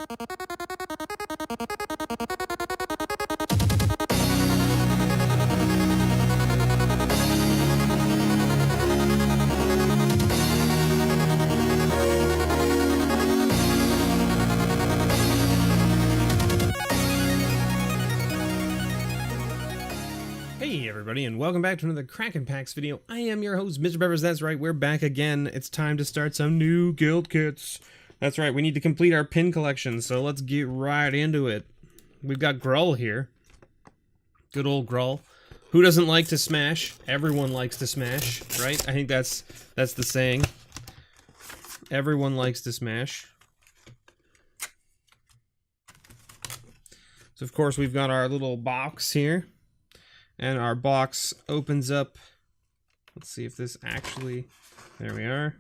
Hey everybody, and welcome back to another Kraken Packs video. I am your host, MrBevers. That's right, we're back again. It's time to start some new guild kits. That's right, we need to complete our pin collection, so let's get right into it. We've got Gruul here. Good old Gruul. Who doesn't like to smash? Everyone likes to smash, right? I think that's the saying. Everyone likes to smash. So of course we've got our little box here. And our box opens up. Let's see if this actually... There we are.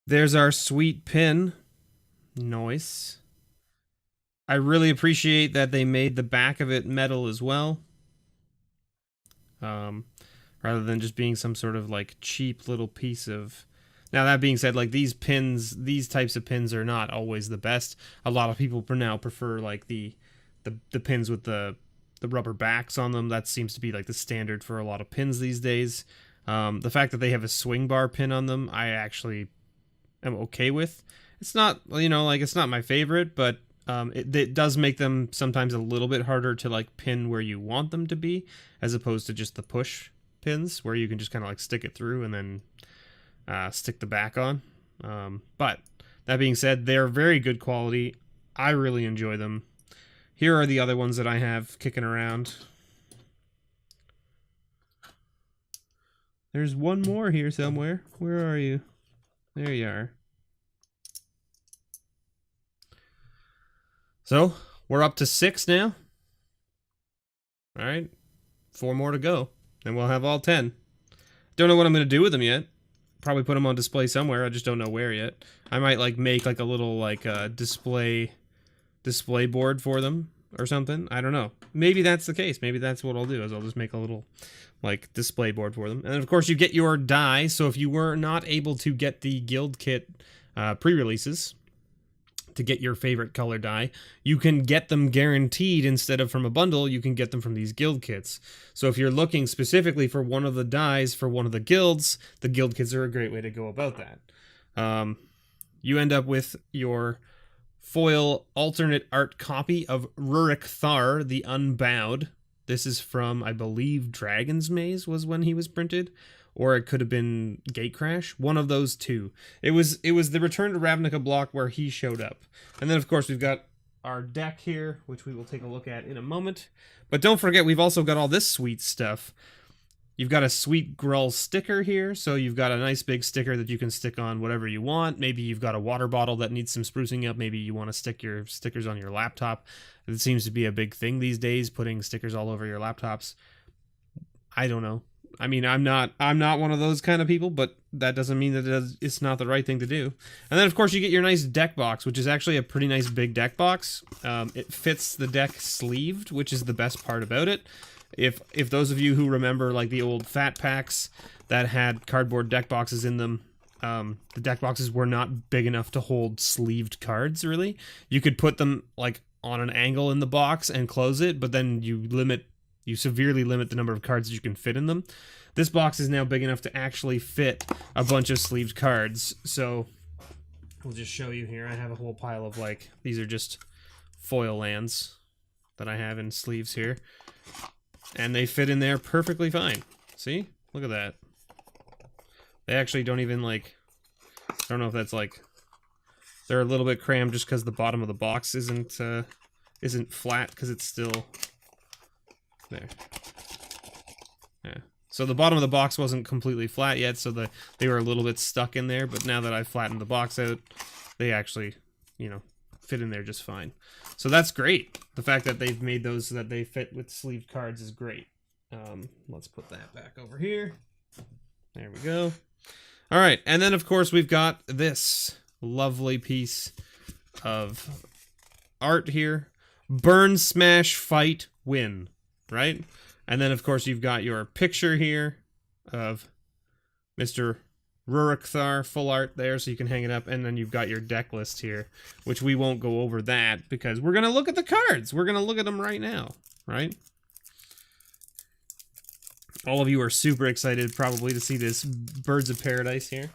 There's our sweet pin. Nice. I really appreciate that they made the back of it metal as well. Rather than just being some sort of like cheap little piece of... Now that being said, like these pins, these types of pins are not always the best. A lot of people now prefer like the pins with the rubber backs on them. That seems to be like the standard for a lot of pins these days. The fact that they have a swing bar pin on them, I actually am okay with. It's not, you know, like it's not my favorite, but it does make them sometimes a little bit harder to like pin where you want them to be, as opposed to just the push pins where you can just kind of like stick it through and then stick the back on. But that being said, they're very good quality. I really enjoy them. Here are the other ones that I have kicking around. There's one more here somewhere. Where are you? There you are. So, we're up to 6 now. Alright. 4 more to go. And we'll have all 10. Don't know what I'm going to do with them yet. Probably put them on display somewhere. I just don't know where yet. I might like make like a little like display board for them or something. I don't know. Maybe that's the case. Maybe that's what I'll do, is I'll just make a little like display board for them. And then of course you get your die. So if you were not able to get the guild kit pre-releases to get your favorite color die, you can get them guaranteed. Instead of from a bundle, you can get them from these guild kits. So if you're looking specifically for one of the dies for one of the guilds, the guild kits are a great way to go about that. You end up with your foil alternate art copy of Rurik Thar, the Unbowed. This is from, I believe, Dragon's Maze was when he was printed, or it could have been Gatecrash. One of those two. It was the Return to Ravnica block where he showed up. And then, of course, we've got our deck here, which we will take a look at in a moment. But don't forget, we've also got all this sweet stuff. You've got a sweet Gruul sticker here, so you've got a nice big sticker that you can stick on whatever you want. Maybe you've got a water bottle that needs some sprucing up. Maybe you want to stick your stickers on your laptop. It seems to be a big thing these days, putting stickers all over your laptops. I don't know. I mean, I'm not one of those kind of people, but that doesn't mean that it's not the right thing to do. And then, of course, you get your nice deck box, which is actually a pretty nice big deck box. It fits the deck sleeved, which is the best part about it. If those of you who remember like the old fat packs that had cardboard deck boxes in them, the deck boxes were not big enough to hold sleeved cards, really. You could put them like on an angle in the box and close it, but then you severely limit the number of cards that you can fit in them. This box is now big enough to actually fit a bunch of sleeved cards. So we'll just show you here. I have a whole pile of like, these are just foil lands that I have in sleeves here. And they fit in there perfectly fine. See? Look at that. They actually don't even like... I don't know if that's like... They're a little bit crammed just because the bottom of the box isn't flat, because it's still... There. Yeah. So the bottom of the box wasn't completely flat yet, so they were a little bit stuck in there, but now that I've flattened the box out, they actually, you know, fit in there just fine. So that's great. The fact that they've made those so that they fit with sleeved cards is great. Let's put that back over here. There we go. All right, and then of course we've got this lovely piece of art here. Burn, smash, fight, win, right? And then of course you've got your picture here of Mr. Rurikthar full art there, so you can hang it up, and then you've got your deck list here, which we won't go over that because we're gonna look at the cards. We're gonna look at them right now, right? All of you are super excited probably to see this Birds of Paradise here.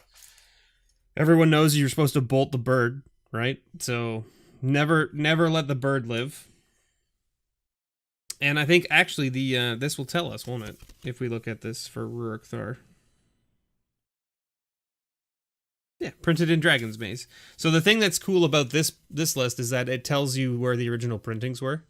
Everyone knows you're supposed to bolt the bird, right? So never let the bird live. And I think actually the this will tell us, won't it? If we look at this for Rurikthar. Yeah, printed in Dragon's Maze. So the thing that's cool about this list is that it tells you where the original printings were.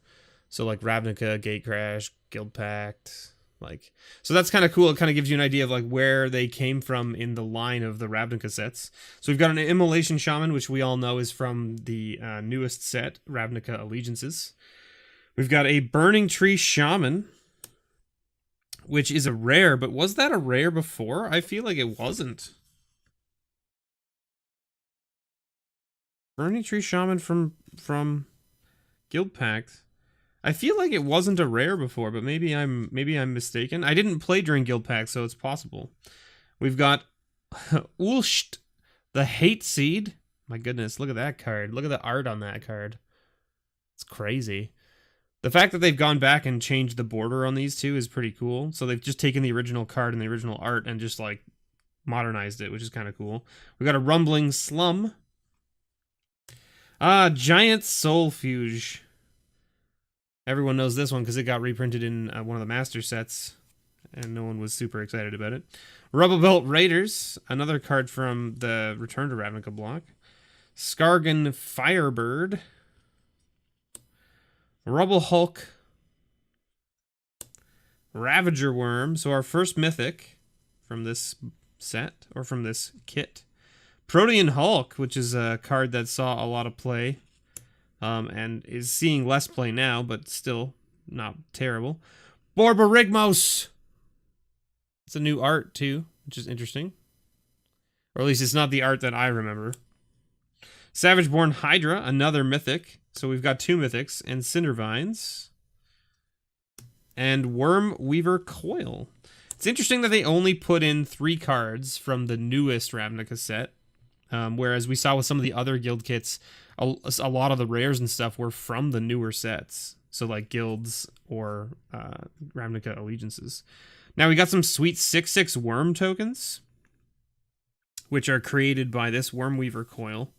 So like Ravnica, Gatecrash, Guildpact, like, so that's kind of cool. It kind of gives you an idea of like where they came from in the line of the Ravnica sets. So we've got an Immolation Shaman, which we all know is from the newest set, Ravnica Allegiances. We've got a Burning Tree Shaman, which is a rare, but was that a rare before? I feel like it wasn't. Burning Tree Shaman from Guildpact. I feel like it wasn't a rare before, but maybe I'm mistaken. I didn't play during Guildpact, so it's possible. We've got Ulst, the Hate Seed. My goodness, look at that card. Look at the art on that card. It's crazy. The fact that they've gone back and changed the border on these two is pretty cool. So they've just taken the original card and the original art and just like modernized it, which is kind of cool. We got a Rumbling Slum. Giant Soulfuge. Everyone knows this one because it got reprinted in one of the master sets, and no one was super excited about it. Rubble Belt Raiders, another card from the Return to Ravnica block. Skargan Firebird. Rubble Hulk. Ravager Worm, so our first mythic from this set, or from this kit. Protean Hulk, which is a card that saw a lot of play. And is seeing less play now, but still not terrible. Borborygmos! It's a new art, too, which is interesting. Or at least it's not the art that I remember. Savageborn Hydra, another mythic. So we've got two mythics. And Cindervines. And Worm Weaver Coil. It's interesting that they only put in 3 cards from the newest Ravnica set. Whereas we saw with some of the other guild kits, a lot of the rares and stuff were from the newer sets. So like guilds or Ravnica Allegiances. Now we got some sweet 6/6 worm tokens, which are created by this Wormweaver Coil.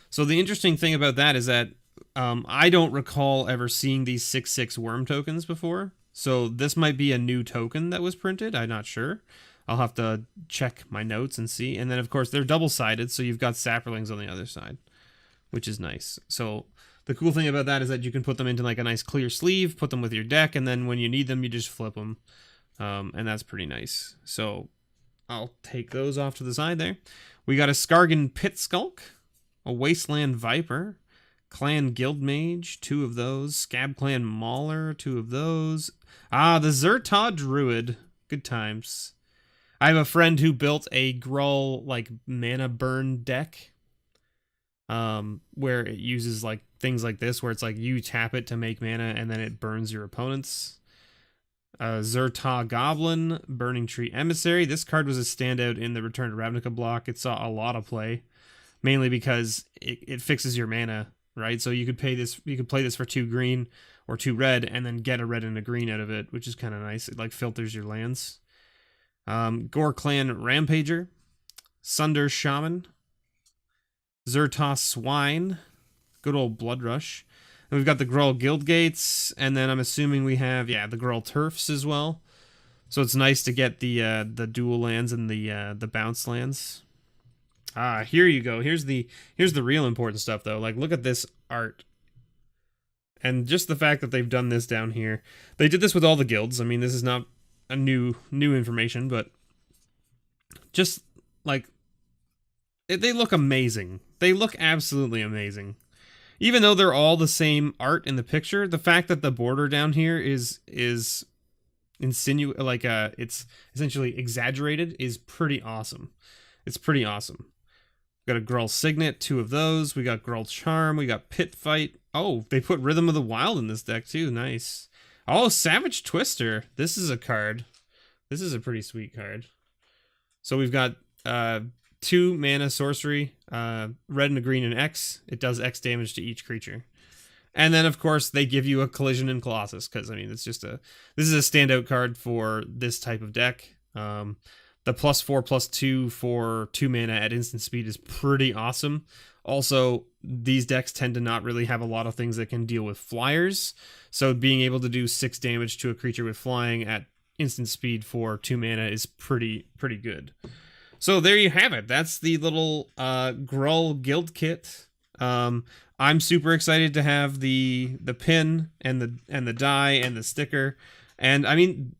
So the interesting thing about that is that I don't recall ever seeing these 6/6 worm tokens before. So this might be a new token that was printed. I'm not sure. I'll have to check my notes and see. And then, of course, they're double-sided, so you've got Saprolings on the other side, which is nice. So the cool thing about that is that you can put them into like a nice clear sleeve, put them with your deck, and then when you need them, you just flip them. And that's pretty nice. So I'll take those off to the side there. We got a Skargan Pit Skulk, a Wasteland Viper, Clan Guildmage, 2 of those, Scab Clan Mauler, 2 of those. The Zerta Druid. Good times. I have a friend who built a Gruul like mana burn deck, where it uses like things like this, where it's like you tap it to make mana and then it burns your opponents. Zerta Goblin, Burning Tree Emissary. This card was a standout in the Return to Ravnica block. It saw a lot of play, mainly because it fixes your mana, right? So you could play this for 2 green or 2 red, and then get a red and a green out of it, which is kind of nice. It like filters your lands. Gore Clan Rampager, Sunder Shaman, Zerta Swine, good old Blood Rush. And we've got the Gruul Guild Gates, and then I'm assuming we have, yeah, the Gruul Turfs as well. So it's nice to get the dual lands and the bounce lands. Here you go. Here's the real important stuff though. Like, look at this art. And just the fact that they've done this down here. They did this with all the guilds. I mean, this is not a new information, but just like they look amazing. They look absolutely amazing. Even though they're all the same art in the picture, the fact that the border down here is it's essentially exaggerated is pretty awesome. It's pretty awesome. We got a Gruul Signet, 2 of those. We got Gruul Charm. We got Pit Fight. Oh, they put Rhythm of the Wild in this deck too. Nice. Oh, Savage Twister. This is a card. This is a pretty sweet card. So we've got 2 mana sorcery, red and a green and X. It does X damage to each creature. And then, of course, they give you a Collision and Colossus, because, I mean, it's just this is a standout card for this type of deck. The +4/+2 for 2 mana at instant speed is pretty awesome. Also, these decks tend to not really have a lot of things that can deal with flyers, so being able to do 6 damage to a creature with flying at instant speed for 2 mana is pretty good. So there you have it. That's the little Gruul Guild Kit. I'm super excited to have the pin and the die and the sticker. And I mean,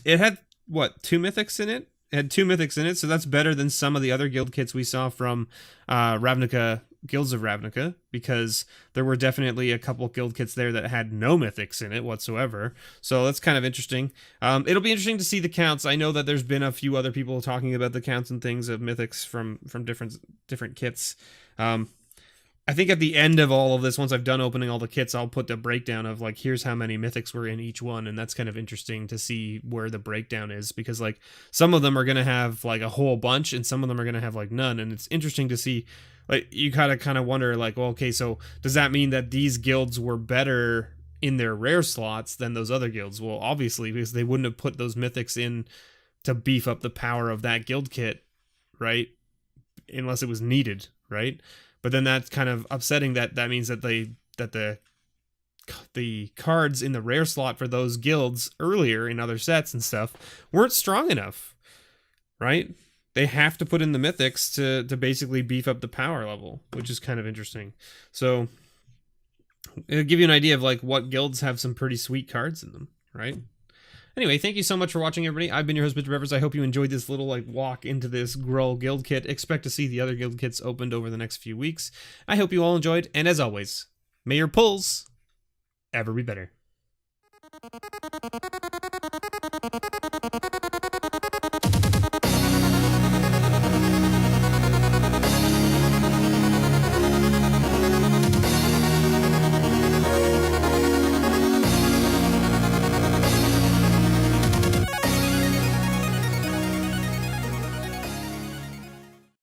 it had what, 2 mythics in it? It had 2 mythics in it, so that's better than some of the other guild kits we saw from Ravnica, Guilds of Ravnica, because there were definitely a couple guild kits there that had no mythics in it whatsoever. So that's kind of interesting. It'll be interesting to see the counts. I know that there's been a few other people talking about the counts and things of mythics from different kits. I think at the end of all of this, once I've done opening all the kits, I'll put the breakdown of, like, here's how many mythics were in each one, and that's kind of interesting to see where the breakdown is, because, like, some of them are going to have, like, a whole bunch, and some of them are going to have, like, none, and it's interesting to see, like, you kind of wonder, like, well, okay, so does that mean that these guilds were better in their rare slots than those other guilds? Well, obviously, because they wouldn't have put those mythics in to beef up the power of that guild kit, right? Unless it was needed, right? But then that's kind of upsetting, that means that the cards in the rare slot for those guilds earlier in other sets and stuff weren't strong enough, right? They have to put in the mythics to basically beef up the power level, which is kind of interesting. So it'll give you an idea of, like, what guilds have some pretty sweet cards in them, right? Anyway, thank you so much for watching, everybody. I've been your host, MrBevers. I hope you enjoyed this little, like, walk into this Gruul Guild Kit. Expect to see the other guild kits opened over the next few weeks. I hope you all enjoyed, and as always, may your pulls ever be better.